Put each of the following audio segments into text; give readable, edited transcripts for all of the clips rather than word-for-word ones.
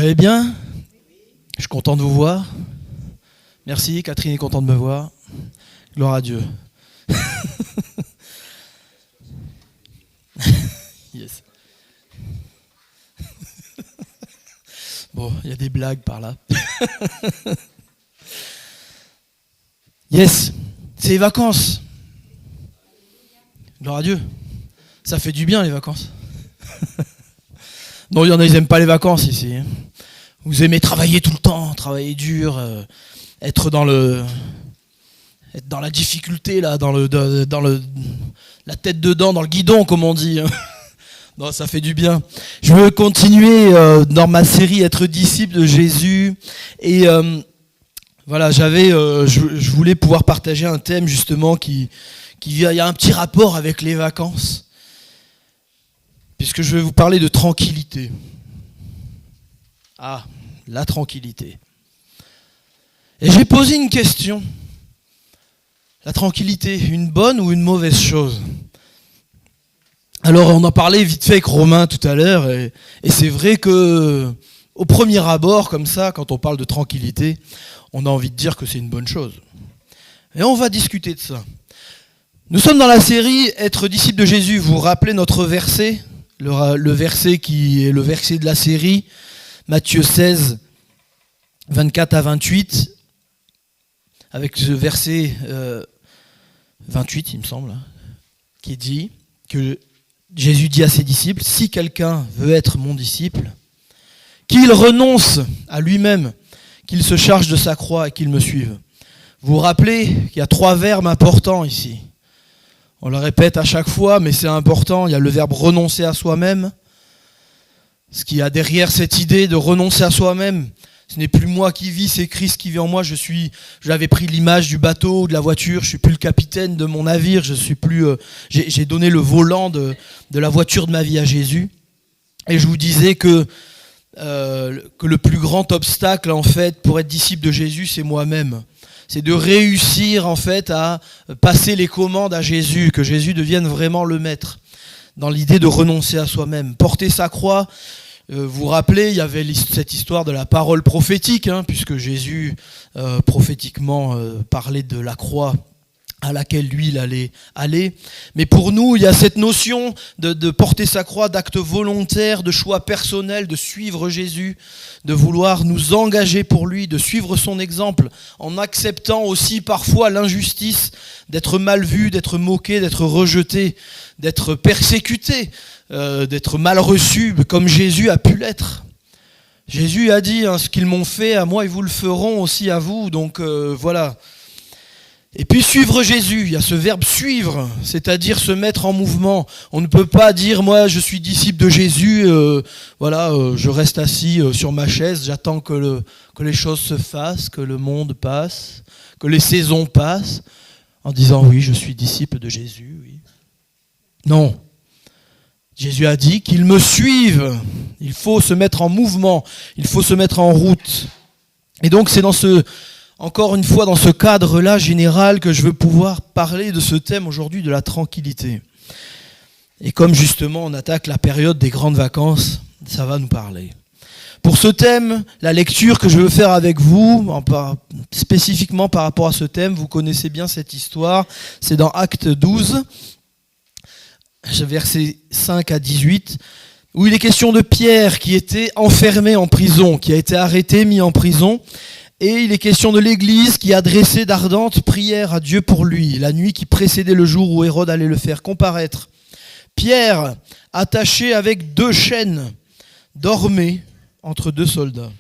allez bien? Je suis content de vous voir. Merci, Catherine est contente de me voir. Gloire à Dieu. Yes. Bon, il y a des blagues par là. Yes, c'est les vacances. Gloire à Dieu. Ça fait du bien les vacances. Non, il y en a, ils n'aiment pas les vacances ici. Vous aimez travailler tout le temps, travailler dur, être dans la difficulté, là, la tête dedans, dans le guidon, comme on dit. Non, ça fait du bien. Je veux continuer dans ma série Être disciple de Jésus. Et voilà, je voulais pouvoir partager un thème justement qui a un petit rapport avec les vacances. Puisque je vais vous parler de tranquillité. Ah, la tranquillité. Et j'ai posé une question. La tranquillité, une bonne ou une mauvaise chose? Alors on en parlait vite fait avec Romain tout à l'heure, et c'est vrai que au premier abord, comme ça, quand on parle de tranquillité, on a envie de dire que c'est une bonne chose. Et on va discuter de ça. Nous sommes dans la série Être disciple de Jésus. Vous vous rappelez notre verset? Le verset qui est le verset de la série, Matthieu 16, 24 à 28, avec ce verset 28, il me semble, qui dit que Jésus dit à ses disciples, « Si quelqu'un veut être mon disciple, qu'il renonce à lui-même, qu'il se charge de sa croix et qu'il me suive. » Vous vous rappelez qu'il y a 3 verbes importants ici. On le répète à chaque fois, mais c'est important. Il y a le verbe renoncer à soi-même. Ce qu'il y a derrière cette idée de renoncer à soi-même, ce n'est plus moi qui vis, c'est Christ qui vit en moi. J'avais pris l'image du bateau, de la voiture. Je suis plus le capitaine de mon navire. J'ai donné le volant de la voiture de ma vie à Jésus. Et je vous disais que le plus grand obstacle en fait pour être disciple de Jésus, c'est moi-même. C'est de réussir en fait à passer les commandes à Jésus, que Jésus devienne vraiment le maître, dans l'idée de renoncer à soi-même. Porter sa croix, vous vous rappelez, il y avait cette histoire de la parole prophétique, puisque Jésus prophétiquement parlait de la croix à laquelle lui il allait aller. Mais pour nous, il y a cette notion de porter sa croix, d'acte volontaire, de choix personnel, de suivre Jésus, de vouloir nous engager pour lui, de suivre son exemple, en acceptant aussi parfois l'injustice, d'être mal vu, d'être moqué, d'être rejeté, d'être persécuté, d'être mal reçu, comme Jésus a pu l'être. Jésus a dit, ce qu'ils m'ont fait à moi, ils vous le feront aussi à vous. Donc voilà. Et puis suivre Jésus, il y a ce verbe suivre, c'est-à-dire se mettre en mouvement. On ne peut pas dire moi je suis disciple de Jésus, je reste assis sur ma chaise, j'attends que les choses se fassent, que le monde passe, que les saisons passent, en disant oui je suis disciple de Jésus. Oui. Non, Jésus a dit qu'il me suive, il faut se mettre en mouvement, il faut se mettre en route. Et donc c'est encore une fois, dans ce cadre-là général, que je veux pouvoir parler de ce thème aujourd'hui de la tranquillité. Et comme justement on attaque la période des grandes vacances, ça va nous parler. Pour ce thème, la lecture que je veux faire avec vous, spécifiquement par rapport à ce thème, vous connaissez bien cette histoire, c'est dans Actes 12, versets 5 à 18, où il est question de Pierre qui était enfermé en prison, qui a été arrêté, mis en prison. Et il est question de l'Église qui adressait d'ardentes prières à Dieu pour lui, la nuit qui précédait le jour où Hérode allait le faire comparaître. Pierre, attaché avec 2 chaînes, dormait entre 2 soldats.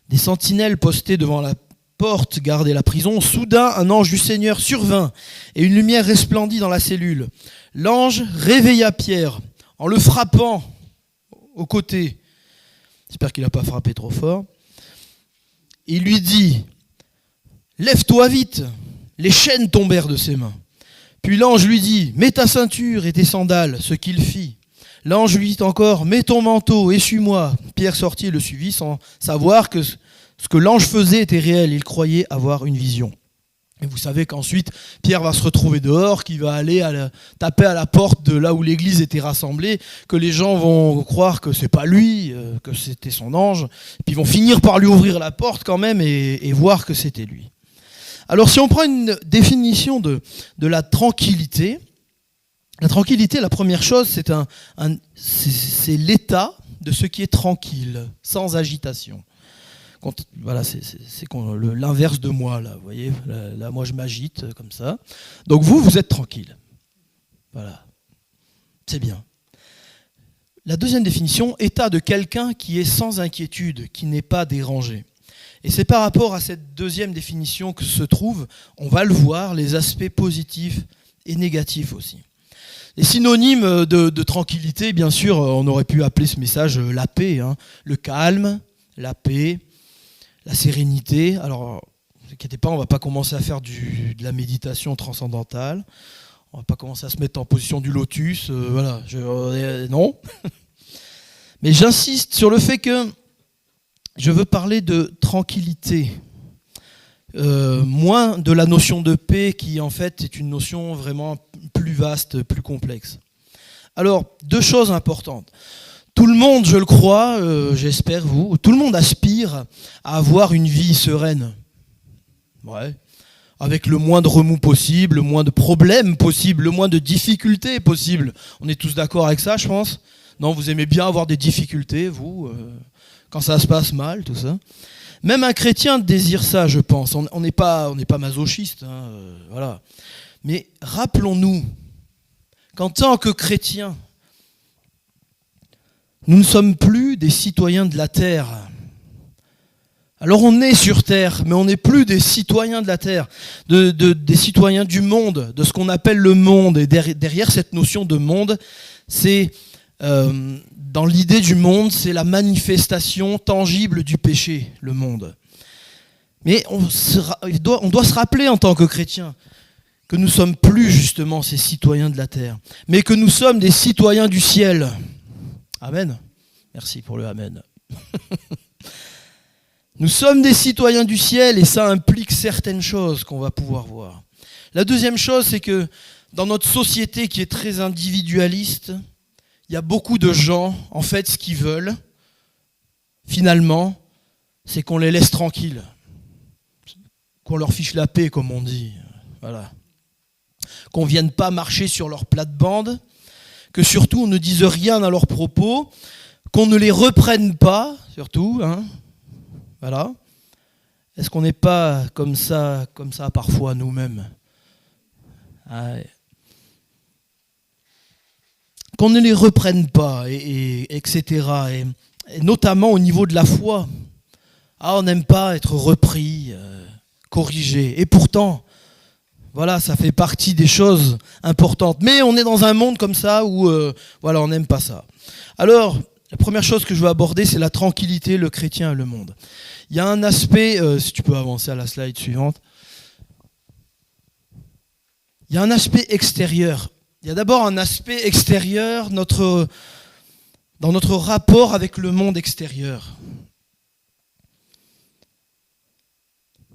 Des sentinelles postées devant la porte gardaient la prison. Soudain, un ange du Seigneur survint et une lumière resplendit dans la cellule. L'ange réveilla Pierre en le frappant au côté. J'espère qu'il n'a pas frappé trop fort. Il lui dit « Lève-toi vite !» Les chaînes tombèrent de ses mains. Puis l'ange lui dit « Mets ta ceinture et tes sandales », ce qu'il fit. L'ange lui dit encore « Mets ton manteau, essuie-moi ». Pierre sortit et le suivit sans savoir que ce que l'ange faisait était réel. Il croyait avoir une vision. Et vous savez qu'ensuite, Pierre va se retrouver dehors, qu'il va aller taper à la porte de là où l'église était rassemblée, que les gens vont croire que c'est pas lui, que c'était son ange, puis ils vont finir par lui ouvrir la porte quand même et voir que c'était lui. Alors si on prend une définition de la tranquillité, la première chose, c'est l'état de ce qui est tranquille, sans agitation. Voilà, c'est l'inverse de moi, là, vous voyez, là, moi je m'agite comme ça. Donc vous êtes tranquille. Voilà, c'est bien. La deuxième définition, état de quelqu'un qui est sans inquiétude, qui n'est pas dérangé. Et c'est par rapport à cette deuxième définition que se trouvent, on va le voir, les aspects positifs et négatifs aussi. Les synonymes de tranquillité, bien sûr, on aurait pu appeler ce message la paix, hein, le calme, la paix, la sérénité. Alors, ne vous inquiétez pas, on ne va pas commencer à faire de la méditation transcendantale. On ne va pas commencer à se mettre en position du lotus. Voilà, non. Mais j'insiste sur le fait que je veux parler de tranquillité. Moins de la notion de paix qui, en fait, est une notion vraiment plus vaste, plus complexe. Alors, deux choses importantes. Tout le monde, je le crois, j'espère vous, tout le monde aspire à avoir une vie sereine. Ouais. Avec le moins de remous possible, le moins de problèmes possible, le moins de difficultés possible. On est tous d'accord avec ça, je pense. Non, vous aimez bien avoir des difficultés, vous, quand ça se passe mal, tout ça. Même un chrétien désire ça, je pense. On n'est pas masochiste, hein, voilà. Mais rappelons-nous qu'en tant que chrétiens, nous ne sommes plus des citoyens de la terre. Alors on est sur terre, mais on n'est plus des citoyens de la terre, des citoyens du monde, de ce qu'on appelle le monde. Et derrière cette notion de monde, c'est dans l'idée du monde, c'est la manifestation tangible du péché, le monde. Mais on doit se rappeler en tant que chrétien que nous ne sommes plus justement ces citoyens de la terre, mais que nous sommes des citoyens du ciel. Amen. Merci pour le amen. Nous sommes des citoyens du ciel et ça implique certaines choses qu'on va pouvoir voir. La deuxième chose, c'est que dans notre société qui est très individualiste, il y a beaucoup de gens, en fait, ce qu'ils veulent, finalement, c'est qu'on les laisse tranquilles. Qu'on leur fiche la paix, comme on dit. Voilà. Qu'on ne vienne pas marcher sur leur plate-bande, que surtout on ne dise rien à leurs propos, qu'on ne les reprenne pas, surtout. Hein. Voilà. Est-ce qu'on n'est pas comme ça parfois nous-mêmes? Qu'on ne les reprenne pas, etc. Et notamment au niveau de la foi. On n'aime pas être repris, corrigé. Et pourtant, voilà, ça fait partie des choses importantes. Mais on est dans un monde comme ça où voilà, on n'aime pas ça. Alors, la première chose que je veux aborder, c'est la tranquillité, le chrétien et le monde. Il y a un aspect, si tu peux avancer à la slide suivante. Il y a un aspect extérieur. Il y a d'abord un aspect extérieur dans notre rapport avec le monde extérieur.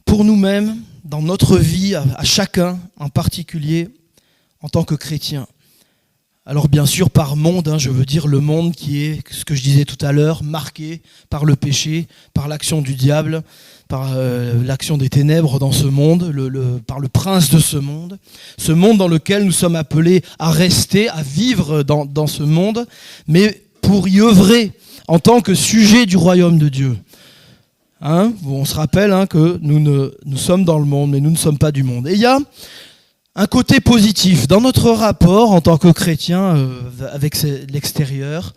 Pour nous-mêmes, dans notre vie, à chacun en particulier, en tant que chrétien. Alors bien sûr, par monde, je veux dire le monde qui est, ce que je disais tout à l'heure, marqué par le péché, par l'action du diable, par l'action des ténèbres dans ce monde, par le prince de ce monde dans lequel nous sommes appelés à rester, à vivre dans ce monde, mais pour y œuvrer en tant que sujet du royaume de Dieu. On se rappelle que nous sommes dans le monde, mais nous ne sommes pas du monde. Et il y a un côté positif dans notre rapport en tant que chrétien avec l'extérieur,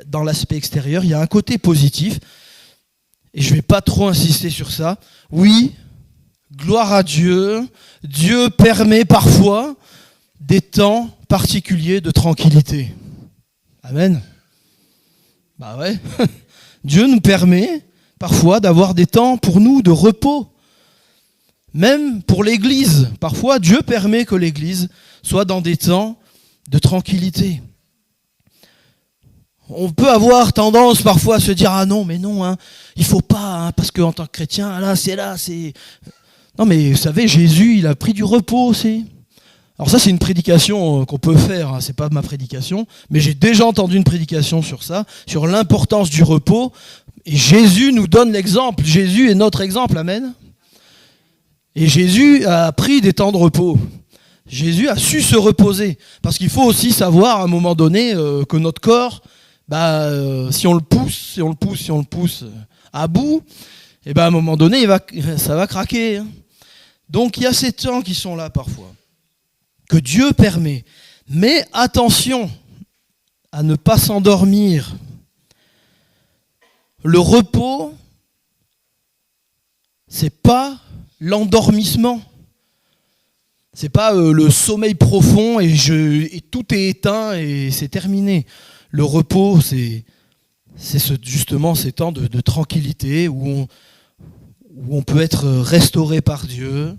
dans l'aspect extérieur, il y a un côté positif. Et je ne vais pas trop insister sur ça. Oui, gloire à Dieu. Dieu permet parfois des temps particuliers de tranquillité. Amen. Bah ouais. Dieu nous permet parfois d'avoir des temps pour nous de repos. Même pour l'Église. Parfois, Dieu permet que l'Église soit dans des temps de tranquillité. On peut avoir tendance parfois à se dire « Ah non, mais non, il faut pas, parce qu'en tant que chrétien, c'est... » Non mais vous savez, Jésus, il a pris du repos aussi. Alors ça, c'est une prédication qu'on peut faire, hein. C'est pas ma prédication, mais j'ai déjà entendu une prédication sur ça, sur l'importance du repos. Et Jésus nous donne l'exemple. Jésus est notre exemple, amen. Et Jésus a pris des temps de repos. Jésus a su se reposer. Parce qu'il faut aussi savoir, à un moment donné, que notre corps, si on le pousse à bout, et à un moment donné, ça va craquer. Hein. Donc il y a ces temps qui sont là parfois, que Dieu permet. Mais attention à ne pas s'endormir. Le repos, c'est pas l'endormissement. C'est pas le sommeil profond et tout est éteint et c'est terminé. Le repos, c'est justement ces temps de tranquillité où on peut être restauré par Dieu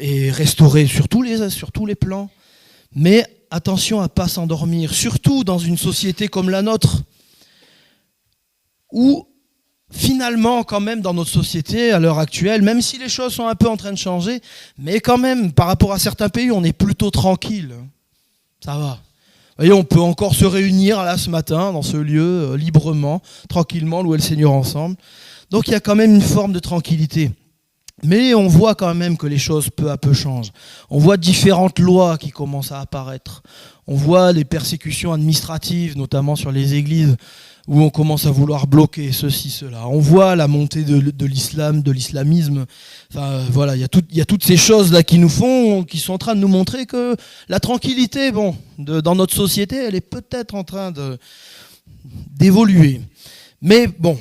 et restauré sur tous les plans. Mais attention à ne pas s'endormir, surtout dans une société comme la nôtre, où finalement, quand même, dans notre société, à l'heure actuelle, même si les choses sont un peu en train de changer, mais quand même, par rapport à certains pays, on est plutôt tranquille. Ça va. Vous voyez, on peut encore se réunir là ce matin, dans ce lieu, librement, tranquillement, louer le Seigneur ensemble. Donc il y a quand même une forme de tranquillité. Mais on voit quand même que les choses peu à peu changent. On voit différentes lois qui commencent à apparaître. On voit les persécutions administratives, notamment sur les églises, où on commence à vouloir bloquer ceci, cela. On voit la montée de l'islam, de l'islamisme. Enfin, voilà, il y a toutes ces choses-là qui sont en train de nous montrer que la tranquillité, dans notre société, elle est peut-être en train d'évoluer. Mais bon,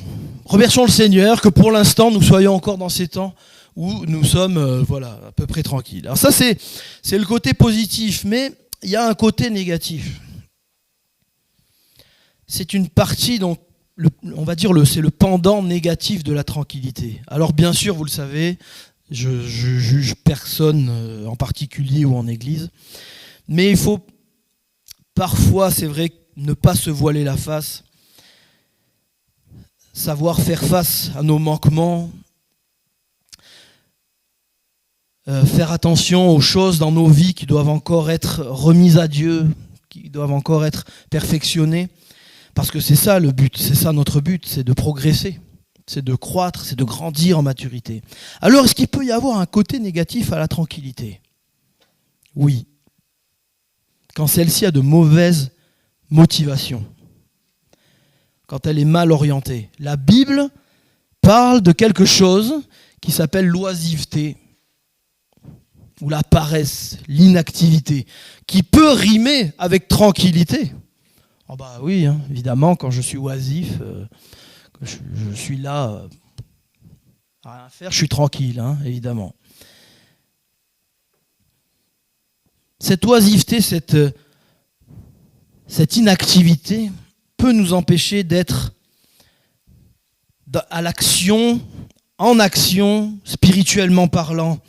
remercions le Seigneur que pour l'instant, nous soyons encore dans ces temps où nous sommes à peu près tranquilles. Alors ça, c'est le côté positif, mais il y a un côté négatif. C'est une partie dont, on va dire, c'est le pendant négatif de la tranquillité. Alors bien sûr, vous le savez, je juge personne en particulier ou en église, mais il faut parfois, c'est vrai, ne pas se voiler la face, savoir faire face à nos manquements, faire attention aux choses dans nos vies qui doivent encore être remises à Dieu, qui doivent encore être perfectionnées. Parce que c'est ça le but, c'est ça notre but, c'est de progresser, c'est de croître, c'est de grandir en maturité. Alors, est-ce qu'il peut y avoir un côté négatif à la tranquillité ? Oui. Quand celle-ci a de mauvaises motivations, quand elle est mal orientée. La Bible parle de quelque chose qui s'appelle l'oisiveté, ou la paresse, l'inactivité, qui peut rimer avec tranquillité. Oh bah oui, hein, évidemment, quand je suis oisif, que je suis là à rien faire, je suis tranquille, hein, évidemment. Cette oisiveté, cette inactivité peut nous empêcher d'être à l'action, en action, spirituellement parlant.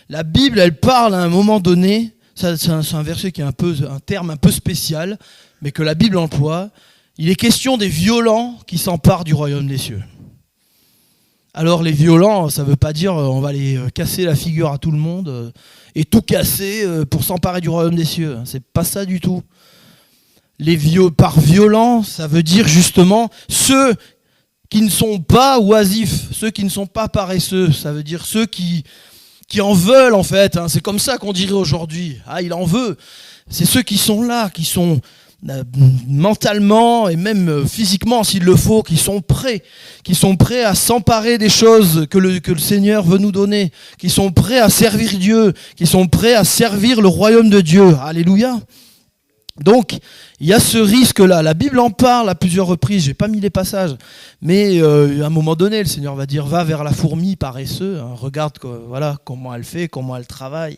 La Bible, elle parle à un moment donné, c'est un verset qui est un terme un peu spécial, mais que la Bible emploie. Il est question des violents qui s'emparent du royaume des cieux. Alors les violents, ça ne veut pas dire on va aller casser la figure à tout le monde et tout casser pour s'emparer du royaume des cieux. C'est pas ça du tout. Par violents, ça veut dire justement ceux qui ne sont pas oisifs, ceux qui ne sont pas paresseux. Ça veut dire ceux qui en veulent en fait. Hein. C'est comme ça qu'on dirait aujourd'hui. Ah, il en veut. C'est ceux qui sont là, qui sont mentalement et même physiquement s'il le faut, qui sont prêts à s'emparer des choses que le Seigneur veut nous donner, qui sont prêts à servir Dieu, qui sont prêts à servir le royaume de Dieu. Alléluia. Donc, il y a ce risque-là. La Bible en parle à plusieurs reprises, j'ai pas mis les passages, mais à un moment donné, le Seigneur va dire, va vers la fourmi paresseux, hein, regarde comment elle fait, comment elle travaille.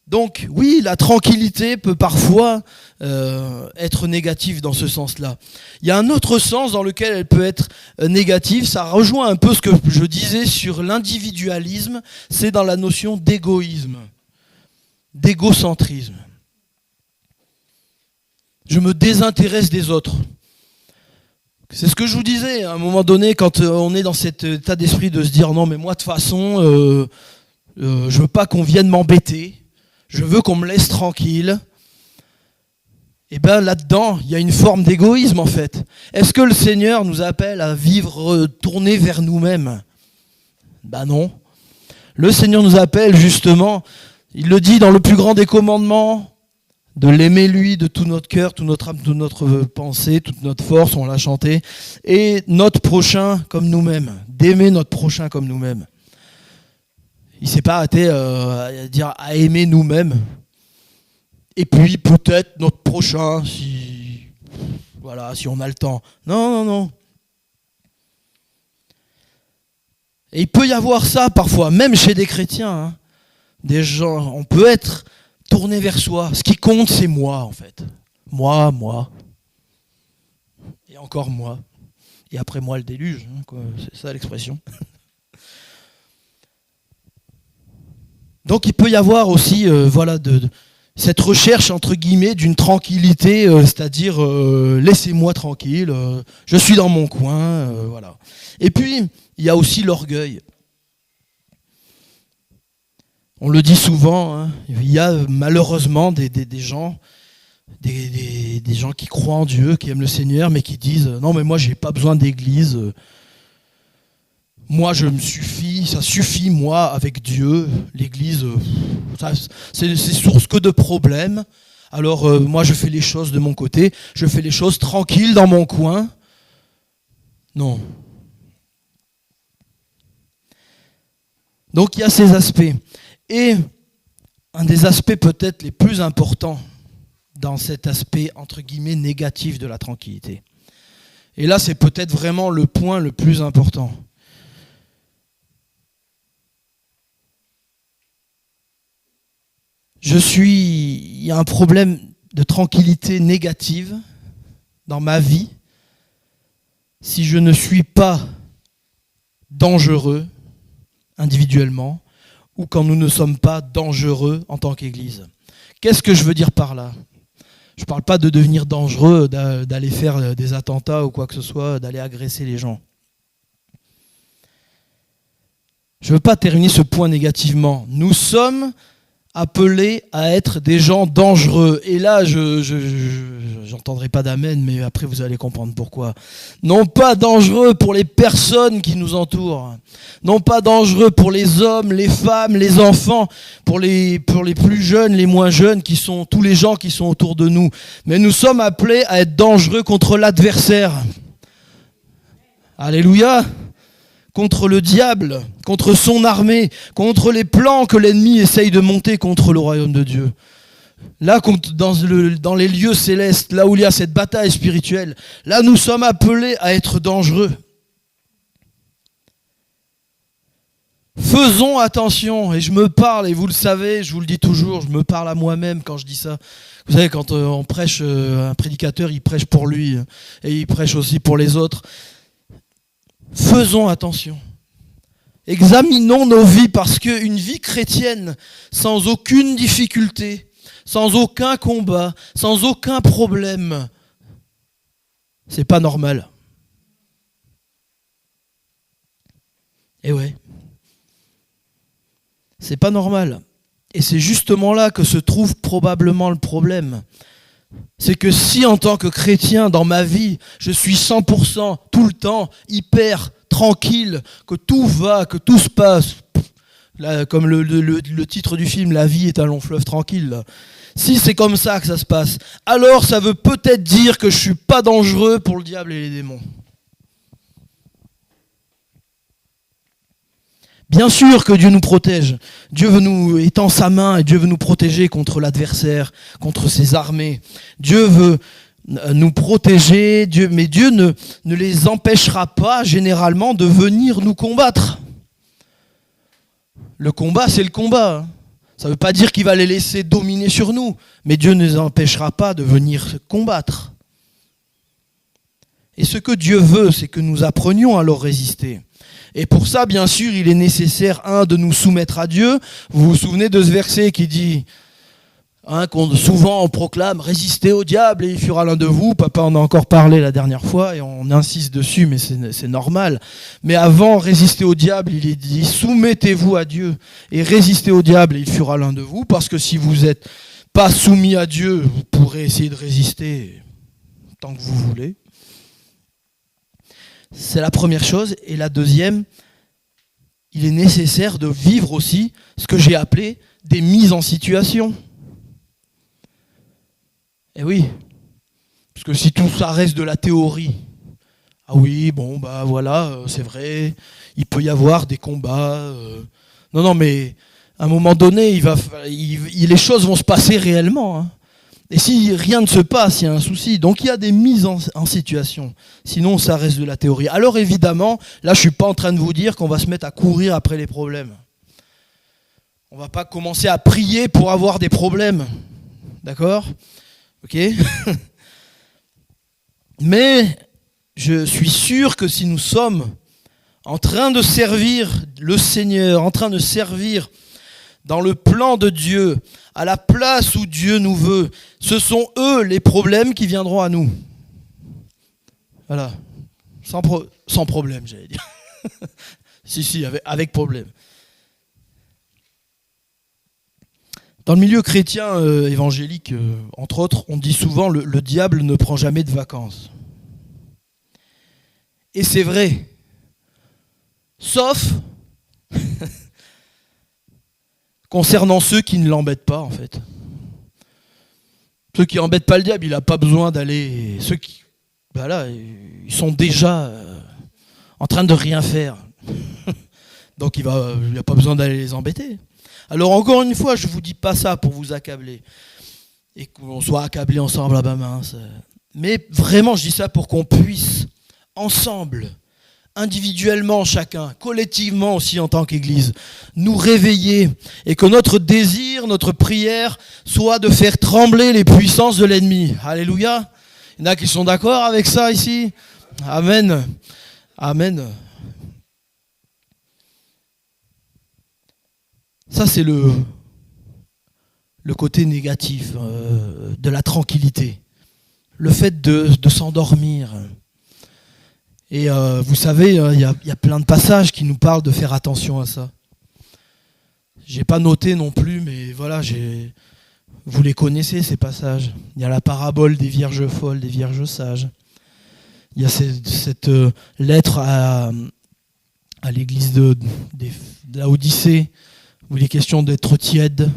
Donc oui, la tranquillité peut parfois être négative dans ce sens-là. Il y a un autre sens dans lequel elle peut être négative, ça rejoint un peu ce que je disais sur l'individualisme, c'est dans la notion d'égoïsme, d'égocentrisme. Je me désintéresse des autres. C'est ce que je vous disais, à un moment donné, quand on est dans cet état d'esprit de se dire non mais moi de toute façon, je veux pas qu'on vienne m'embêter, je veux qu'on me laisse tranquille. Et bien là-dedans, il y a une forme d'égoïsme en fait. Est-ce que le Seigneur nous appelle à vivre tourné vers nous-mêmes ? Ben non. Le Seigneur nous appelle justement, il le dit dans le plus grand des commandements, de l'aimer lui de tout notre cœur, toute notre âme, toute notre pensée, toute notre force, on l'a chanté, et notre prochain comme nous-mêmes, d'aimer notre prochain comme nous-mêmes. Il ne s'est pas arrêté à aimer nous-mêmes. Et puis peut-être notre prochain, si on a le temps. Non. Et il peut y avoir ça parfois, même chez des chrétiens. Hein. Des gens, on peut être tourné vers soi. Ce qui compte, c'est moi en fait. Moi. Et encore moi. Et après moi le déluge. Hein, quoi. C'est ça l'expression. Donc il peut y avoir aussi cette recherche entre guillemets d'une tranquillité, c'est-à-dire laissez-moi tranquille, je suis dans mon coin, voilà. Et puis il y a aussi l'orgueil. On le dit souvent, hein, il y a malheureusement des gens, des gens qui croient en Dieu, qui aiment le Seigneur, mais qui disent non mais moi j'ai pas besoin d'église. Moi, je me suffis, ça suffit, moi, avec Dieu, l'Église, c'est source que de problèmes. Alors, moi, je fais les choses de mon côté, je fais les choses tranquilles dans mon coin. Non. Donc, il y a ces aspects. Et un des aspects peut-être les plus importants dans cet aspect, entre guillemets, négatif de la tranquillité. Et là, c'est peut-être vraiment le point le plus important. Il y a un problème de tranquillité négative dans ma vie si je ne suis pas dangereux individuellement ou quand nous ne sommes pas dangereux en tant qu'Église. Qu'est-ce que je veux dire par là ? Je ne parle pas de devenir dangereux, d'aller faire des attentats ou quoi que ce soit, d'aller agresser les gens. Je ne veux pas terminer ce point négativement. Nous sommes appelés à être des gens dangereux. Et là, j'entendrai pas d'amen, mais après vous allez comprendre pourquoi. Non pas dangereux pour les personnes qui nous entourent. Non pas dangereux pour les hommes, les femmes, les enfants, pour les plus jeunes, les moins jeunes, qui sont tous les gens qui sont autour de nous. Mais nous sommes appelés à être dangereux contre l'adversaire. Alléluia. Contre le diable, contre son armée, contre les plans que l'ennemi essaye de monter contre le royaume de Dieu. Là, dans les lieux célestes, là où il y a cette bataille spirituelle, là nous sommes appelés à être dangereux. Faisons attention, et je me parle, et vous le savez, je vous le dis toujours, je me parle à moi-même quand je dis ça. Vous savez, quand on prêche, un prédicateur, il prêche pour lui, et il prêche aussi pour les autres. Faisons attention. Examinons nos vies parce qu'une vie chrétienne sans aucune difficulté, sans aucun combat, sans aucun problème, c'est pas normal. Eh ouais. C'est pas normal. Et c'est justement là que se trouve probablement le problème. C'est que si en tant que chrétien dans ma vie, je suis 100% tout le temps hyper tranquille, que tout va, que tout se passe, là, comme le titre du film, la vie est un long fleuve tranquille, là. Si c'est comme ça que ça se passe, alors ça veut peut-être dire que je suis pas dangereux pour le diable et les démons. Bien sûr que Dieu nous protège. Dieu veut nous étend sa main et Dieu veut nous protéger contre l'adversaire, contre ses armées. Dieu veut nous protéger, mais Dieu ne les empêchera pas généralement de venir nous combattre. Le combat, c'est le combat. Ça ne veut pas dire qu'il va les laisser dominer sur nous, mais Dieu ne les empêchera pas de venir combattre. Et ce que Dieu veut, c'est que nous apprenions à leur résister. Et pour ça, bien sûr, il est nécessaire, de nous soumettre à Dieu. Vous vous souvenez de ce verset qui dit « Souvent on proclame « Résistez au diable et il fuira l'un de vous ». Papa en a encore parlé la dernière fois et on insiste dessus, mais c'est normal. Mais avant « Résistez au diable », il est dit « Soumettez-vous à Dieu et résistez au diable et il fuira l'un de vous ». Parce que si vous n'êtes pas soumis à Dieu, vous pourrez essayer de résister tant que vous voulez. C'est la première chose. Et la deuxième, il est nécessaire de vivre aussi ce que j'ai appelé des mises en situation. Eh oui, parce que si tout ça reste de la théorie, ah oui, bon, bah voilà, c'est vrai, il peut y avoir des combats. Non, mais à un moment donné, les choses vont se passer réellement. Hein. Et si rien ne se passe, il y a un souci. Donc il y a des mises en situation. Sinon, ça reste de la théorie. Alors évidemment, là, je ne suis pas en train de vous dire qu'on va se mettre à courir après les problèmes. On ne va pas commencer à prier pour avoir des problèmes. D'accord ? Ok ? Mais je suis sûr que si nous sommes en train de servir le Seigneur, en train de servir dans le plan de Dieu, à la place où Dieu nous veut, ce sont eux les problèmes qui viendront à nous. Voilà. Sans problème, j'allais dire. si, avec problème. Dans le milieu chrétien évangélique, entre autres, on dit souvent le diable ne prend jamais de vacances. Et c'est vrai. Sauf concernant ceux qui ne l'embêtent pas, en fait. Ceux qui n'embêtent pas le diable, il n'a pas besoin d'aller... Ceux qui... Ben là, ils sont déjà en train de rien faire. Donc il n'a pas besoin d'aller les embêter. Alors encore une fois, je ne vous dis pas ça pour vous accabler. Et qu'on soit accablés ensemble, ah ben mince. Mais vraiment, je dis ça pour qu'on puisse, ensemble, individuellement chacun, collectivement aussi en tant qu'Église, nous réveiller et que notre désir, notre prière soit de faire trembler les puissances de l'ennemi. Alléluia. Il y en a qui sont d'accord avec ça ici. Amen. Amen. Ça, c'est le côté négatif de la tranquillité. Le fait de s'endormir. Et vous savez, il y a plein de passages qui nous parlent de faire attention à ça. J'ai pas noté non plus, mais voilà, vous les connaissez ces passages. Il y a la parabole des vierges folles, des vierges sages. Il y a cette lettre à l'église de Laodicée, où il est question d'être tiède,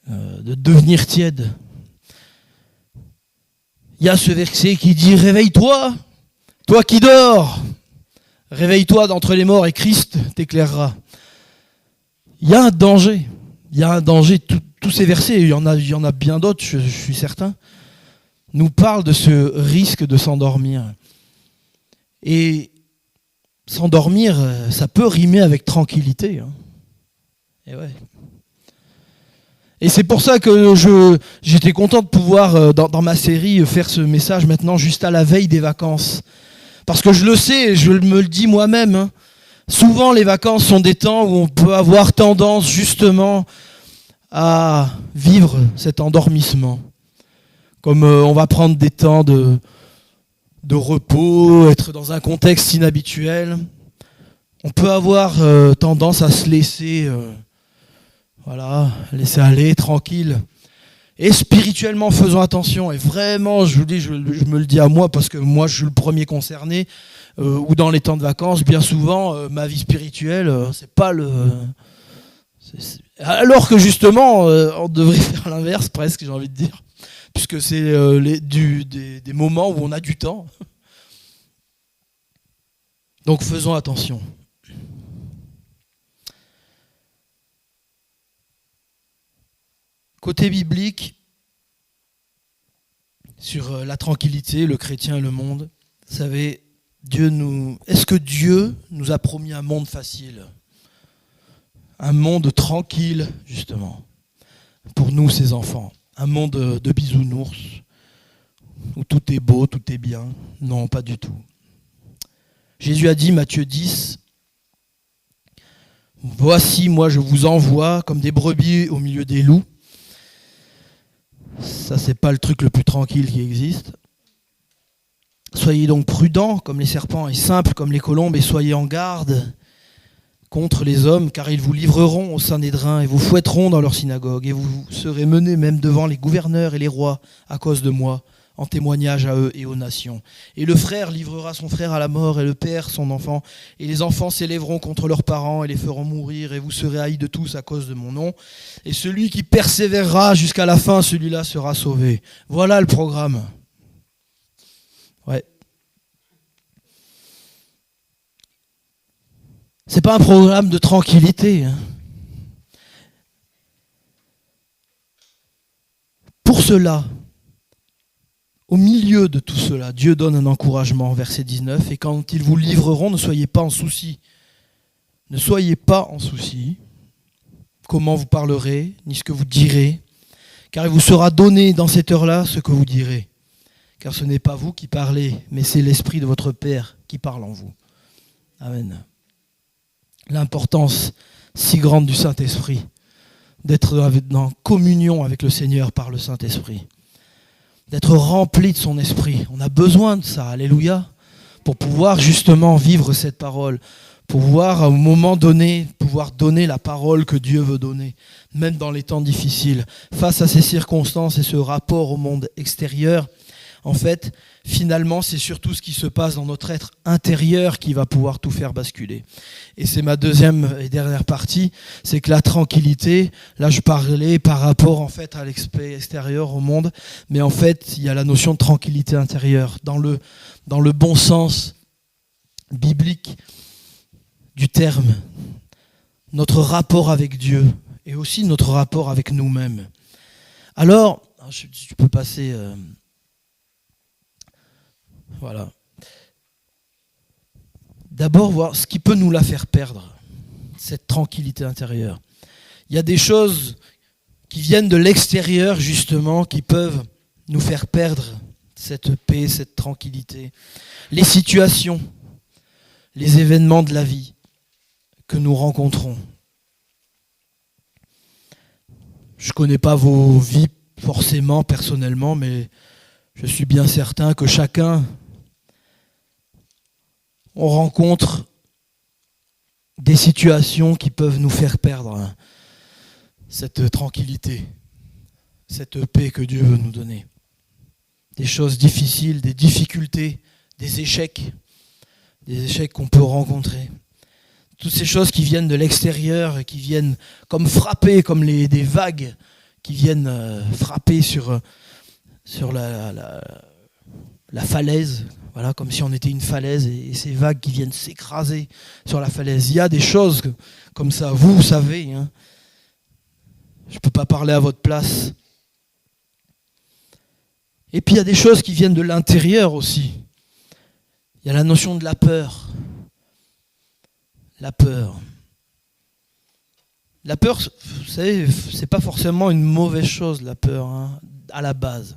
de devenir tiède. Il y a ce verset qui dit « Réveille-toi, toi qui dors, réveille-toi d'entre les morts et Christ t'éclairera. » Il y a un danger. Tous ces versets, il y en a bien d'autres, je suis certain, nous parlent de ce risque de s'endormir. Et s'endormir, ça peut rimer avec tranquillité. Hein. Et ouais. Et c'est pour ça que j'étais content de pouvoir, dans ma série, faire ce message maintenant juste à la veille des vacances. Parce que je le sais, je me le dis moi-même, hein, souvent les vacances sont des temps où on peut avoir tendance justement à vivre cet endormissement. Comme on va prendre des temps de repos, être dans un contexte inhabituel, on peut avoir tendance à se laisser... laisser aller, tranquille. Et spirituellement, faisons attention. Et vraiment, je vous dis, je me le dis à moi, parce que moi, je suis le premier concerné, ou dans les temps de vacances, bien souvent, ma vie spirituelle, c'est pas le... Alors que justement, on devrait faire l'inverse, presque, j'ai envie de dire. Puisque c'est des moments où on a du temps. Donc faisons attention. Côté biblique, sur la tranquillité, le chrétien et le monde, vous savez, est-ce que Dieu nous a promis un monde facile ? Un monde tranquille, justement, pour nous, ses enfants. Un monde de bisounours, où tout est beau, tout est bien. Non, pas du tout. Jésus a dit, Matthieu 10, « Voici, moi je vous envoie comme des brebis au milieu des loups. Ça, c'est pas le truc le plus tranquille qui existe. Soyez donc prudents comme les serpents et simples comme les colombes, et soyez en garde contre les hommes, car ils vous livreront au Sanhédrin et vous fouetteront dans leur synagogue, et vous serez menés même devant les gouverneurs et les rois à cause de moi, en témoignage à eux et aux nations. Et le frère livrera son frère à la mort, et le père son enfant, et les enfants s'élèveront contre leurs parents et les feront mourir, et vous serez haïs de tous à cause de mon nom. Et celui qui persévérera jusqu'à la fin, celui-là sera sauvé. Voilà le programme. Ouais. C'est pas un programme de tranquillité. Pour cela, au milieu de tout cela, Dieu donne un encouragement, verset 19, et quand ils vous livreront, ne soyez pas en souci. Ne soyez pas en souci, comment vous parlerez, ni ce que vous direz, car il vous sera donné dans cette heure-là ce que vous direz. Car ce n'est pas vous qui parlez, mais c'est l'Esprit de votre Père qui parle en vous. Amen. L'importance si grande du Saint-Esprit, d'être en communion avec le Seigneur par le Saint-Esprit, d'être rempli de son Esprit. On a besoin de ça, alléluia, pour pouvoir justement vivre cette parole, pour pouvoir à un moment donné, pouvoir donner la parole que Dieu veut donner, même dans les temps difficiles, face à ces circonstances et ce rapport au monde extérieur. En fait, finalement, c'est surtout ce qui se passe dans notre être intérieur qui va pouvoir tout faire basculer. Et c'est ma deuxième et dernière partie, c'est que la tranquillité, là je parlais par rapport en fait à l'extérieur, au monde, mais en fait, il y a la notion de tranquillité intérieure, dans le bon sens biblique du terme, notre rapport avec Dieu et aussi notre rapport avec nous-mêmes. Alors, tu peux passer... Voilà. D'abord, voir ce qui peut nous la faire perdre, cette tranquillité intérieure. Il y a des choses qui viennent de l'extérieur, justement, qui peuvent nous faire perdre cette paix, cette tranquillité. Les situations, les événements de la vie que nous rencontrons. Je ne connais pas vos vies forcément, personnellement, mais je suis bien certain que chacun, on rencontre des situations qui peuvent nous faire perdre cette tranquillité, cette paix que Dieu veut nous donner. Des choses difficiles, des difficultés, des échecs qu'on peut rencontrer. Toutes ces choses qui viennent de l'extérieur et qui viennent comme frapper, comme des vagues qui viennent frapper sur la falaise, voilà, comme si on était une falaise et ces vagues qui viennent s'écraser sur la falaise. Il y a des choses comme ça, vous savez, hein. Je ne peux pas parler à votre place. Et puis il y a des choses qui viennent de l'intérieur aussi. Il y a la notion de la peur. La peur. La peur, vous savez, c'est pas forcément une mauvaise chose, la peur, hein, à la base.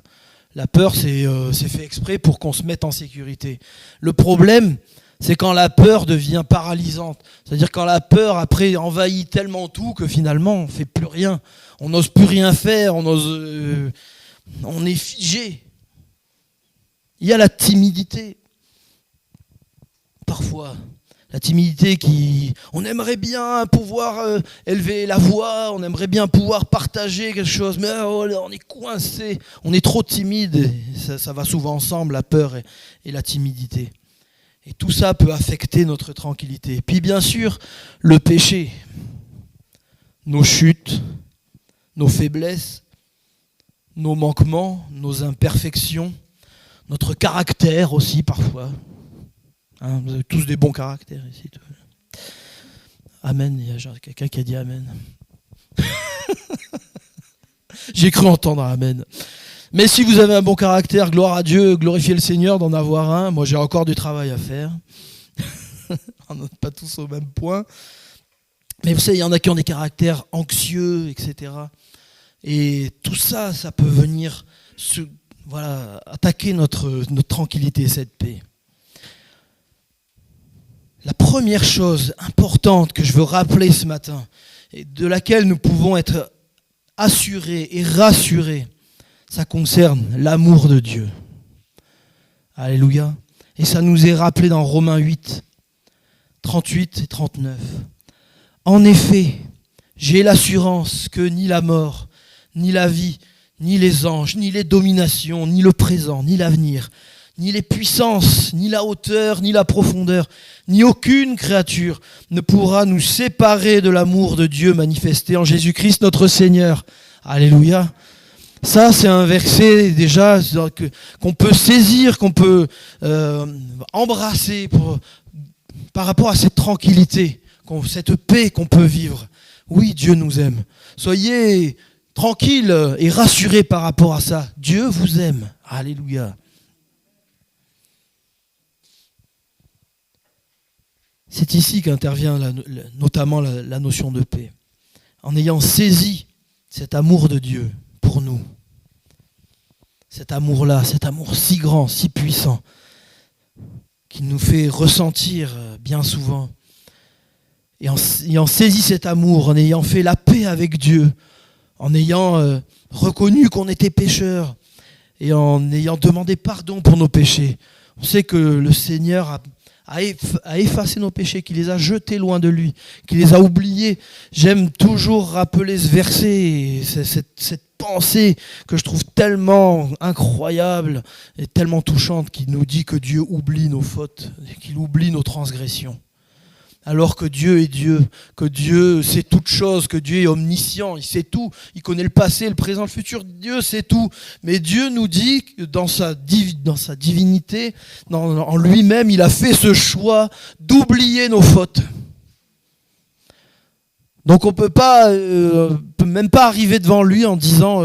La peur, c'est fait exprès pour qu'on se mette en sécurité. Le problème, c'est quand la peur devient paralysante. C'est-à-dire quand la peur, après, envahit tellement tout que finalement, on ne fait plus rien. On n'ose plus rien faire, on est figé. Il y a la timidité. Parfois, la timidité on aimerait bien pouvoir élever la voix, on aimerait bien pouvoir partager quelque chose, mais on est coincé, on est trop timide. Et ça va souvent ensemble, la peur et la timidité. Et tout ça peut affecter notre tranquillité. Puis bien sûr, le péché, nos chutes, nos faiblesses, nos manquements, nos imperfections, notre caractère aussi parfois. Hein, vous avez tous des bons caractères ici. Amen, il y a quelqu'un qui a dit Amen. J'ai cru entendre Amen. Mais si vous avez un bon caractère, gloire à Dieu, glorifiez le Seigneur d'en avoir un. Moi j'ai encore du travail à faire. On n'est pas tous au même point. Mais vous savez, il y en a qui ont des caractères anxieux, etc. Et tout ça, ça peut venir attaquer notre tranquillité, cette paix. La première chose importante que je veux rappeler ce matin, et de laquelle nous pouvons être assurés et rassurés, ça concerne l'amour de Dieu. Alléluia. Et ça nous est rappelé dans Romains 8, 38 et 39. En effet, j'ai l'assurance que ni la mort, ni la vie, ni les anges, ni les dominations, ni le présent, ni l'avenir, ni les puissances, ni la hauteur, ni la profondeur, ni aucune créature ne pourra nous séparer de l'amour de Dieu manifesté en Jésus-Christ notre Seigneur. Alléluia. Ça, c'est un verset déjà qu'on peut saisir, qu'on peut embrasser par rapport à cette tranquillité, cette paix qu'on peut vivre. Oui, Dieu nous aime. Soyez tranquilles et rassurés par rapport à ça. Dieu vous aime. Alléluia. C'est ici qu'intervient notamment la notion de paix. En ayant saisi cet amour de Dieu pour nous, cet amour-là, cet amour si grand, si puissant, qui nous fait ressentir bien souvent, et en ayant saisi cet amour, en ayant fait la paix avec Dieu, en ayant reconnu qu'on était pécheurs, et en ayant demandé pardon pour nos péchés, on sait que le Seigneur a effacé nos péchés, qu'il les a jetés loin de lui, qu'il les a oubliés. J'aime toujours rappeler ce verset, cette pensée que je trouve tellement incroyable et tellement touchante, qui nous dit que Dieu oublie nos fautes, qu'il oublie nos transgressions. Alors que Dieu est Dieu, que Dieu sait toutes choses, que Dieu est omniscient, il sait tout, il connaît le passé, le présent, le futur, Dieu sait tout. Mais Dieu nous dit que dans sa divinité, en lui-même, il a fait ce choix d'oublier nos fautes. Donc on peut même pas arriver devant lui en disant,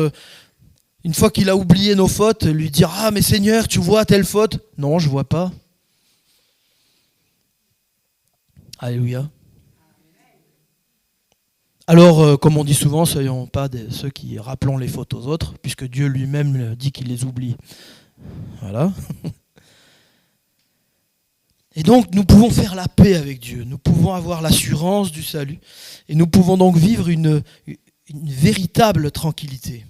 une fois qu'il a oublié nos fautes, lui dire « Ah mais Seigneur, tu vois telle faute ?» Non, je vois pas. Alléluia. Alors, comme on dit souvent, soyons pas ceux qui rappelons les fautes aux autres, puisque Dieu lui-même dit qu'il les oublie. Voilà. Et donc, nous pouvons faire la paix avec Dieu, nous pouvons avoir l'assurance du salut, et nous pouvons donc vivre une véritable tranquillité.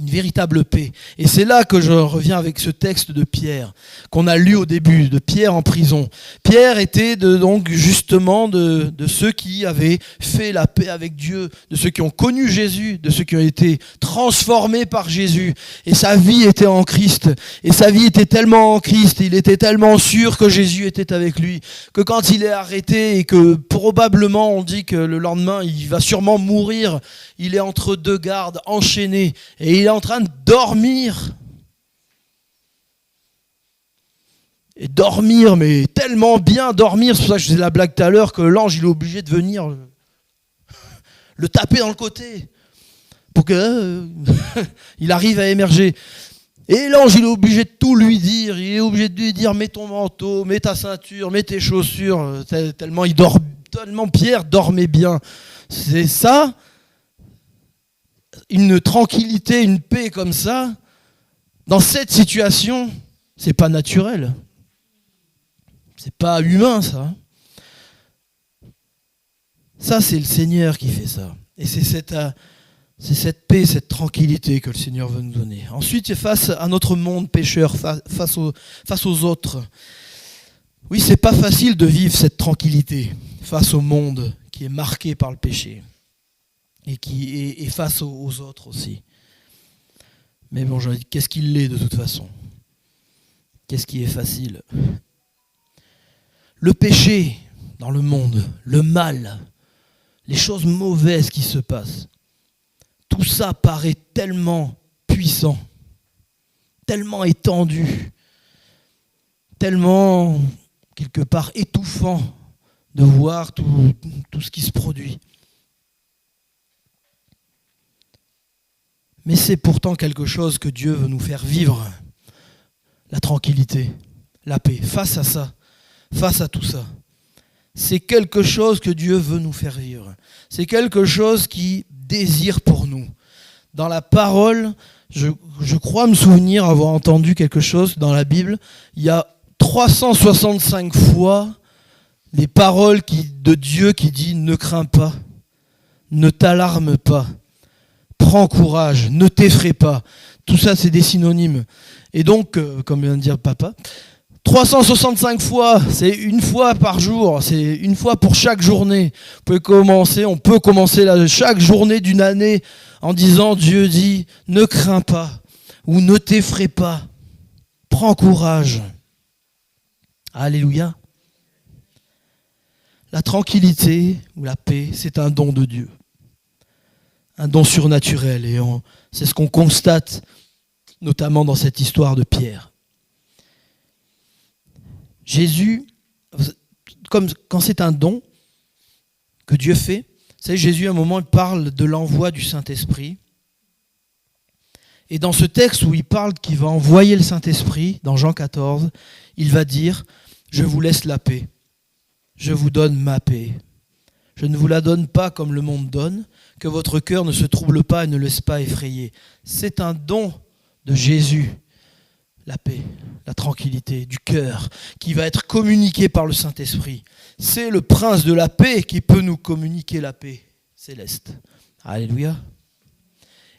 Une véritable paix. Et c'est là que je reviens avec ce texte de Pierre, qu'on a lu au début, de Pierre en prison. Pierre était donc justement de ceux qui avaient fait la paix avec Dieu, de ceux qui ont connu Jésus, de ceux qui ont été transformés par Jésus. Et sa vie était en Christ. Et sa vie était tellement en Christ, il était tellement sûr que Jésus était avec lui, que quand il est arrêté et que probablement on dit que le lendemain il va sûrement mourir, il est entre deux gardes, enchaîné, et il est en train de dormir. Et dormir, mais tellement bien dormir, c'est pour ça que je faisais la blague tout à l'heure, que l'ange il est obligé de venir le taper dans le côté, pour que il arrive à émerger. Et l'ange il est obligé de tout lui dire, il est obligé de lui dire mets ton manteau, mets ta ceinture, mets tes chaussures, tellement Pierre dormait bien. C'est ça. Une tranquillité, une paix comme ça, dans cette situation, c'est pas naturel. C'est pas humain, ça. Ça, c'est le Seigneur qui fait ça. Et c'est cette paix, cette tranquillité que le Seigneur veut nous donner. Ensuite, face à notre monde pécheur, face aux autres. Oui, c'est pas facile de vivre cette tranquillité face au monde qui est marqué par le péché. Et qui est face aux autres aussi. Mais bon, qu'est-ce qu'il est de toute façon? Qu'est-ce qui est facile? Le péché dans le monde, le mal, les choses mauvaises qui se passent, tout ça paraît tellement puissant, tellement étendu, tellement, quelque part, étouffant de voir tout ce qui se produit. Mais c'est pourtant quelque chose que Dieu veut nous faire vivre. La tranquillité, la paix, face à ça, face à tout ça. C'est quelque chose que Dieu veut nous faire vivre. C'est quelque chose qu'il désire pour nous. Dans la parole, je crois me souvenir avoir entendu quelque chose dans la Bible. Il y a 365 fois des paroles de Dieu qui dit « Ne crains pas, ne t'alarme pas ». Prends courage, ne t'effraie pas. tout ça, c'est des synonymes. Et donc, comme vient de dire papa, 365 fois, c'est une fois par jour, c'est une fois pour chaque journée. On peut commencer chaque journée d'une année en disant, Dieu dit, ne crains pas ou ne t'effraie pas, prends courage. Alléluia. La tranquillité ou la paix, c'est un don de Dieu, un don surnaturel, et c'est ce qu'on constate notamment dans cette histoire de Pierre. Jésus, comme quand c'est un don que Dieu fait, vous savez, Jésus à un moment il parle de l'envoi du Saint-Esprit. Et dans ce texte où il parle qu'il va envoyer le Saint-Esprit, dans Jean 14, il va dire « Je vous laisse la paix, je vous donne ma paix. Je ne vous la donne pas comme le monde donne, que votre cœur ne se trouble pas et ne laisse pas effrayer. » C'est un don de Jésus, la paix, la tranquillité du cœur, qui va être communiqué par le Saint-Esprit. C'est le prince de la paix qui peut nous communiquer la paix céleste. Alléluia.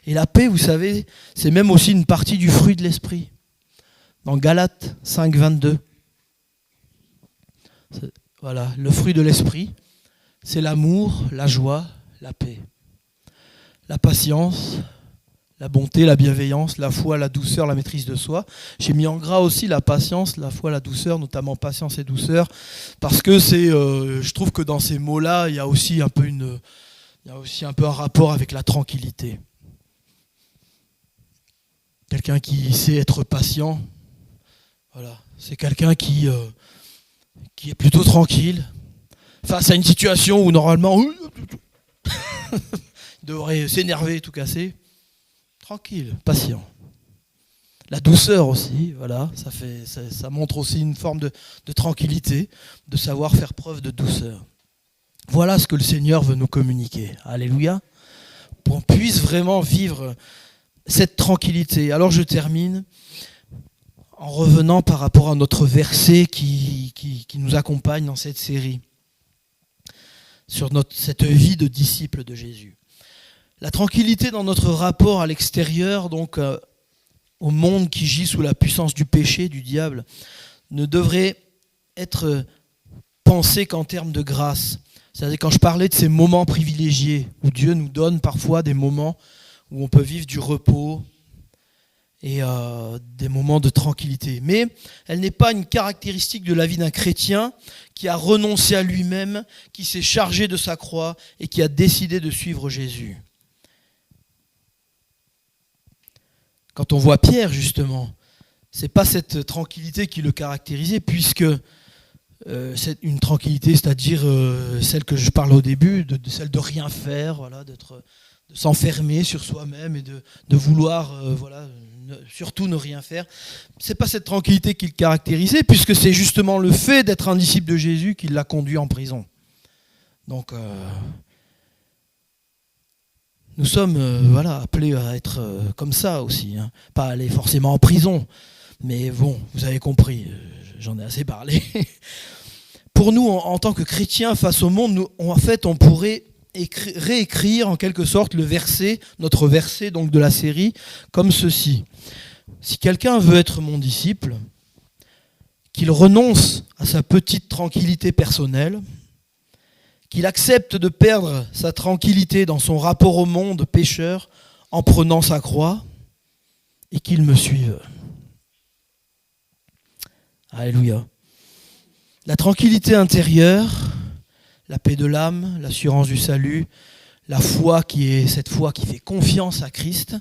Et la paix, vous savez, c'est même aussi une partie du fruit de l'esprit. Dans Galates 5, 22. Voilà, le fruit de l'esprit, c'est l'amour, la joie, la paix. La patience, la bonté, la bienveillance, la foi, la douceur, la maîtrise de soi. J'ai mis en gras aussi la patience, la foi, la douceur, notamment patience et douceur, parce que je trouve que dans ces mots-là, il y a aussi un peu un rapport avec la tranquillité. Quelqu'un qui sait être patient, voilà, c'est quelqu'un qui est plutôt tranquille face à une situation où normalement il devrait s'énerver et tout casser. Tranquille, patient. La douceur aussi, voilà, ça montre aussi une forme de tranquillité, de savoir faire preuve de douceur. Voilà ce que le Seigneur veut nous communiquer. Alléluia. Pour qu'on puisse vraiment vivre cette tranquillité. Alors je termine en revenant par rapport à notre verset qui nous accompagne dans cette série, sur cette vie de disciple de Jésus. La tranquillité dans notre rapport à l'extérieur, donc au monde qui gît sous la puissance du péché, du diable, ne devrait être pensée qu'en termes de grâce. C'est-à-dire quand je parlais de ces moments privilégiés, où Dieu nous donne parfois des moments où on peut vivre du repos et des moments de tranquillité. Mais elle n'est pas une caractéristique de la vie d'un chrétien qui a renoncé à lui-même, qui s'est chargé de sa croix et qui a décidé de suivre Jésus. Quand on voit Pierre, justement, c'est pas cette tranquillité qui le caractérisait, puisque c'est une tranquillité, c'est-à-dire celle que je parle au début, de celle de rien faire, voilà, de s'enfermer sur soi-même et de vouloir, surtout ne rien faire. C'est pas cette tranquillité qui le caractérisait, puisque c'est justement le fait d'être un disciple de Jésus qui l'a conduit en prison. Donc, nous sommes appelés à être comme ça aussi, hein. Pas aller forcément en prison, mais bon, vous avez compris, j'en ai assez parlé. Pour nous, en tant que chrétiens face au monde, on pourrait réécrire en quelque sorte notre verset donc de la série, comme ceci. Si quelqu'un veut être mon disciple, qu'il renonce à sa petite tranquillité personnelle, qu'il accepte de perdre sa tranquillité dans son rapport au monde pécheur en prenant sa croix et qu'il me suive. Alléluia. La tranquillité intérieure, la paix de l'âme, l'assurance du salut, la foi cette foi qui fait confiance à Christ,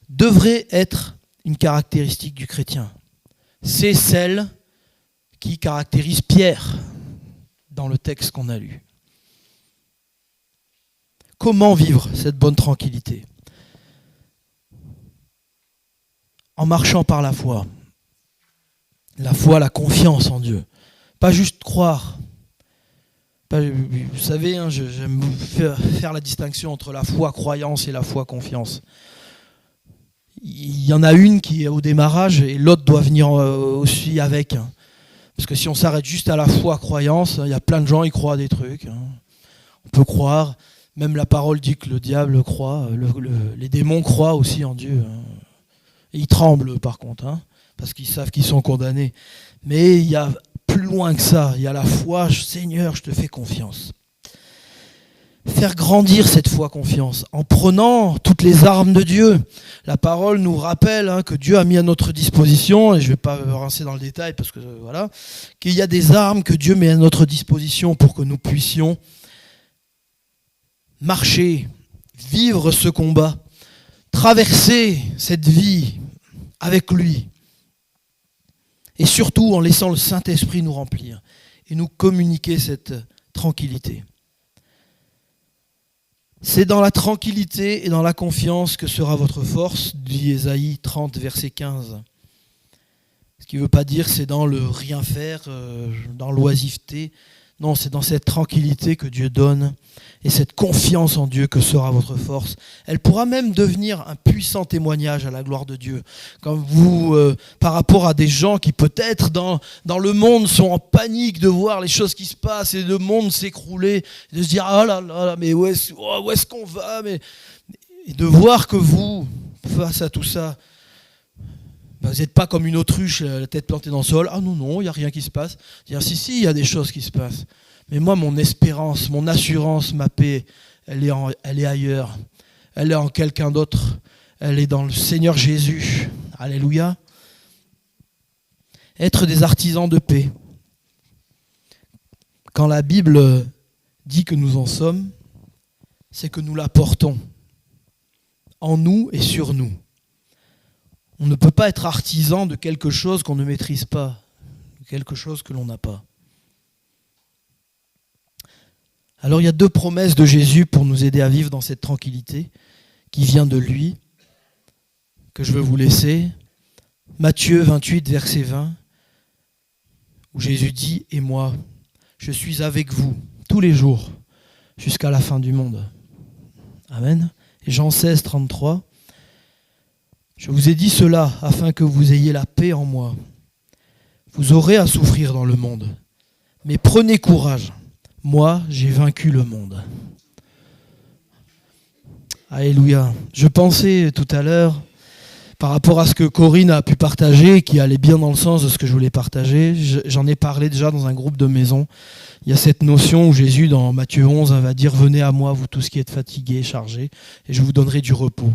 devrait être une caractéristique du chrétien. C'est celle qui caractérise Pierre dans le texte qu'on a lu. Comment vivre cette bonne tranquillité ? En marchant par la foi. La foi, la confiance en Dieu. Pas juste croire. Vous savez, hein, j'aime faire la distinction entre la foi croyance et la foi confiance. Il y en a une qui est au démarrage et l'autre doit venir aussi avec. Parce que si on s'arrête juste à la foi croyance, il y a plein de gens qui croient à des trucs. On peut croire. Même la parole dit que le diable croit, les démons croient aussi en Dieu. Et ils tremblent par contre, parce qu'ils savent qu'ils sont condamnés. Mais il y a plus loin que ça. Il y a la foi. Seigneur, je te fais confiance. Faire grandir cette foi confiance en prenant toutes les armes de Dieu. La parole nous rappelle que Dieu a mis à notre disposition, et je ne vais pas rincer dans le détail parce que voilà, qu'il y a des armes que Dieu met à notre disposition pour que nous puissions marcher, vivre ce combat, traverser cette vie avec lui. Et surtout en laissant le Saint-Esprit nous remplir et nous communiquer cette tranquillité. C'est dans la tranquillité et dans la confiance que sera votre force, dit Ésaïe 30, verset 15. Ce qui ne veut pas dire c'est dans le rien faire, dans l'oisiveté. Non, c'est dans cette tranquillité que Dieu donne et cette confiance en Dieu que sera votre force. Elle pourra même devenir un puissant témoignage à la gloire de Dieu. Quand vous, par rapport à des gens qui peut-être dans le monde sont en panique de voir les choses qui se passent et le monde s'écrouler, de se dire ah là là, mais où est-ce qu'on va, et de voir que vous, face à tout ça, vous n'êtes pas comme une autruche, la tête plantée dans le sol. Ah non, il n'y a rien qui se passe. Dire si, il y a des choses qui se passent. Mais moi, mon espérance, mon assurance, ma paix, elle est ailleurs. Elle est en quelqu'un d'autre. Elle est dans le Seigneur Jésus. Alléluia. Être des artisans de paix. Quand la Bible dit que nous en sommes, c'est que nous la portons en nous et sur nous. On ne peut pas être artisan de quelque chose qu'on ne maîtrise pas, de quelque chose que l'on n'a pas. Alors il y a 2 promesses de Jésus pour nous aider à vivre dans cette tranquillité qui vient de lui, que je veux vous laisser. Matthieu 28, verset 20, où Jésus dit « Et moi, je suis avec vous tous les jours jusqu'à la fin du monde. » Amen. Et Jean 16, 33, « Je vous ai dit cela afin que vous ayez la paix en moi. Vous aurez à souffrir dans le monde, mais prenez courage. Moi, j'ai vaincu le monde. » Alléluia. Je pensais tout à l'heure, par rapport à ce que Corinne a pu partager, qui allait bien dans le sens de ce que je voulais partager, j'en ai parlé déjà dans un groupe de maison. Il y a cette notion où Jésus, dans Matthieu 11, va dire « Venez à moi, vous tous qui êtes fatigués, chargés, et je vous donnerai du repos.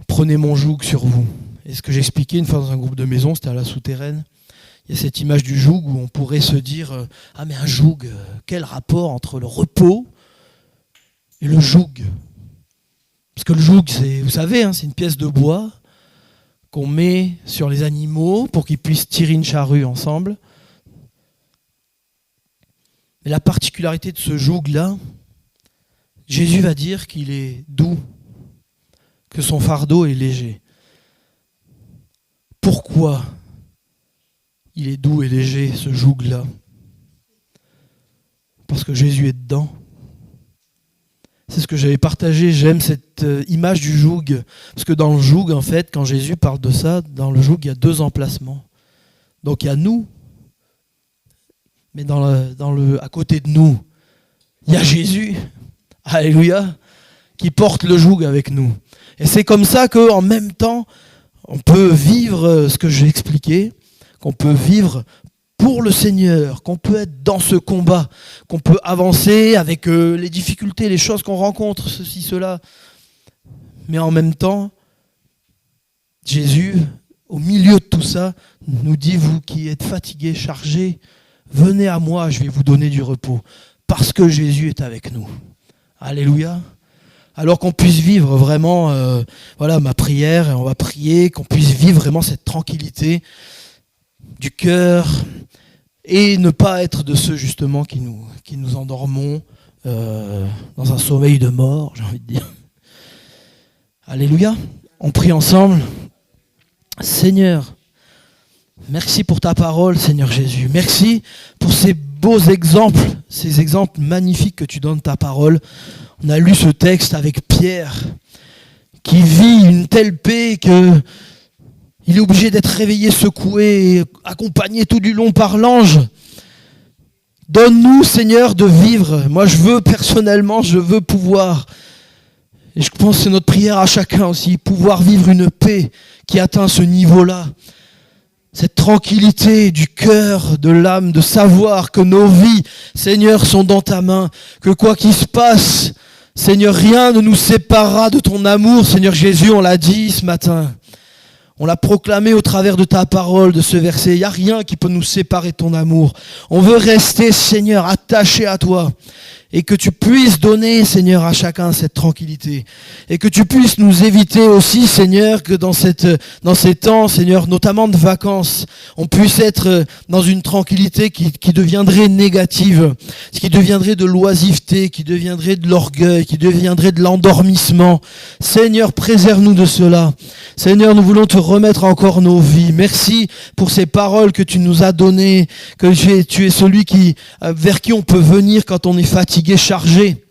Prenez mon joug sur vous. » Et ce que j'expliquais une fois dans un groupe de maison, c'était à la souterraine. Il y a cette image du joug où on pourrait se dire « Ah mais un joug, quel rapport entre le repos et le joug ?» Parce que le joug, vous savez, c'est une pièce de bois qu'on met sur les animaux pour qu'ils puissent tirer une charrue ensemble. Mais la particularité de ce joug-là, Jésus va dire qu'il est doux, que son fardeau est léger. Pourquoi il est doux et léger, ce joug-là? Parce que Jésus est dedans. C'est ce que j'avais partagé, j'aime cette image du joug. Parce que dans le joug, en fait, quand Jésus parle de ça, dans le joug, il y a 2 emplacements. Donc il y a nous, mais à côté de nous, il y a Jésus, alléluia, qui porte le joug avec nous. Et c'est comme ça qu'en même temps, on peut vivre ce que j'ai expliqué, qu'on peut vivre pour le Seigneur, qu'on peut être dans ce combat, qu'on peut avancer avec les difficultés, les choses qu'on rencontre, ceci, cela. Mais en même temps, Jésus, au milieu de tout ça, nous dit, vous qui êtes fatigués, chargés, venez à moi, je vais vous donner du repos, parce que Jésus est avec nous. Alléluia. Alors qu'on puisse vivre vraiment, ma prière, et on va prier, qu'on puisse vivre vraiment cette tranquillité du cœur, et ne pas être de ceux justement qui nous endormons dans un sommeil de mort, j'ai envie de dire. Alléluia. On prie ensemble. Seigneur, merci pour ta parole, Seigneur Jésus. Merci pour ces beaux exemples, ces exemples magnifiques que tu donnes de ta parole. On a lu ce texte avec Pierre, qui vit une telle paix que il est obligé d'être réveillé, secoué, accompagné tout du long par l'ange. Donne-nous, Seigneur, de vivre. Moi, personnellement, je veux pouvoir Et je pense que c'est notre prière à chacun aussi, pouvoir vivre une paix qui atteint ce niveau-là. Cette tranquillité du cœur, de l'âme, de savoir que nos vies, Seigneur, sont dans ta main, que quoi qu'il se passe, Seigneur, rien ne nous séparera de ton amour. Seigneur Jésus, on l'a dit ce matin. On l'a proclamé au travers de ta parole, de ce verset. Il n'y a rien qui peut nous séparer de ton amour. On veut rester, Seigneur, attaché à toi. Et que tu puisses donner, Seigneur, à chacun cette tranquillité. Et que tu puisses nous éviter aussi, Seigneur, que dans ces temps, Seigneur, notamment de vacances, on puisse être dans une tranquillité qui deviendrait négative, qui deviendrait de l'oisiveté, qui deviendrait de l'orgueil, qui deviendrait de l'endormissement. Seigneur, préserve-nous de cela. Seigneur, nous voulons te remettre encore nos vies. Merci pour ces paroles que tu nous as données, que tu es celui vers qui on peut venir quand on est fatigué, chargé,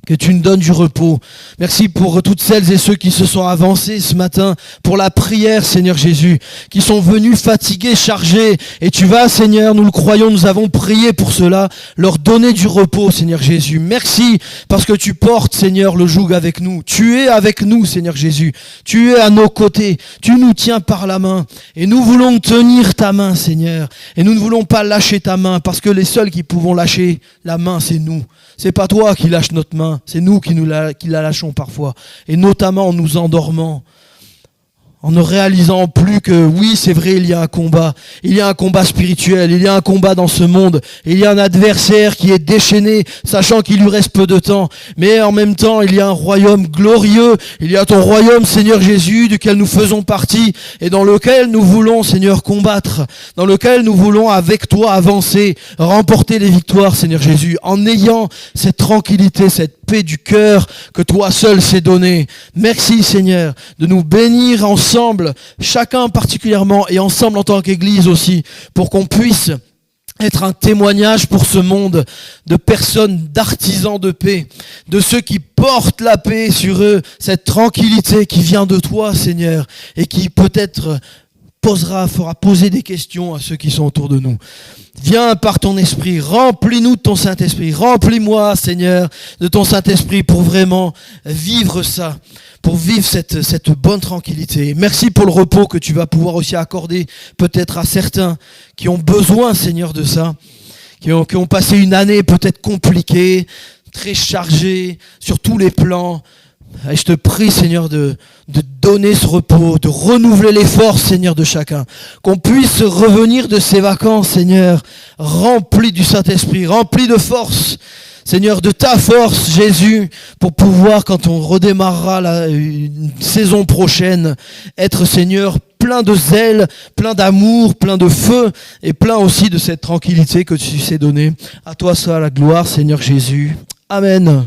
que tu nous donnes du repos. Merci pour toutes celles et ceux qui se sont avancés ce matin pour la prière, Seigneur Jésus, qui sont venus fatigués, chargés. Et tu vas, Seigneur, nous le croyons, nous avons prié pour cela, leur donner du repos, Seigneur Jésus. Merci parce que tu portes, Seigneur, le joug avec nous. Tu es avec nous, Seigneur Jésus. Tu es à nos côtés. Tu nous tiens par la main. Et nous voulons tenir ta main, Seigneur. Et nous ne voulons pas lâcher ta main parce que les seuls qui pouvons lâcher la main, c'est nous. C'est pas toi qui lâches notre main, c'est nous qui la lâchons parfois. Et notamment en nous endormant, en ne réalisant plus que oui, c'est vrai, il y a un combat. Il y a un combat spirituel, il y a un combat dans ce monde. Il y a un adversaire qui est déchaîné, sachant qu'il lui reste peu de temps. Mais en même temps, il y a un royaume glorieux. Il y a ton royaume, Seigneur Jésus, duquel nous faisons partie et dans lequel nous voulons, Seigneur, combattre. Dans lequel nous voulons, avec toi, avancer, remporter les victoires, Seigneur Jésus, en ayant cette tranquillité, cette paix du cœur que toi seul s'est donné. Merci, Seigneur, de nous bénir ensemble, chacun particulièrement et ensemble en tant qu'Église aussi, pour qu'on puisse être un témoignage pour ce monde de personnes, d'artisans de paix, de ceux qui portent la paix sur eux, cette tranquillité qui vient de toi, Seigneur, et qui peut-être fera poser des questions à ceux qui sont autour de nous. Viens par ton esprit, remplis-nous de ton Saint-Esprit, remplis-moi, Seigneur, de ton Saint-Esprit pour vraiment vivre ça, pour vivre cette bonne tranquillité. Merci pour le repos que tu vas pouvoir aussi accorder peut-être à certains qui ont besoin, Seigneur, de ça, qui ont passé une année peut-être compliquée, très chargée sur tous les plans. Et je te prie, Seigneur, de donner ce repos, de renouveler les forces, Seigneur, de chacun. Qu'on puisse revenir de ces vacances, Seigneur, remplis du Saint-Esprit, remplis de force, Seigneur, de ta force, Jésus, pour pouvoir, quand on redémarrera une saison prochaine, être, Seigneur, plein de zèle, plein d'amour, plein de feu, et plein aussi de cette tranquillité que tu sais donner. À toi seul la gloire, Seigneur Jésus. Amen.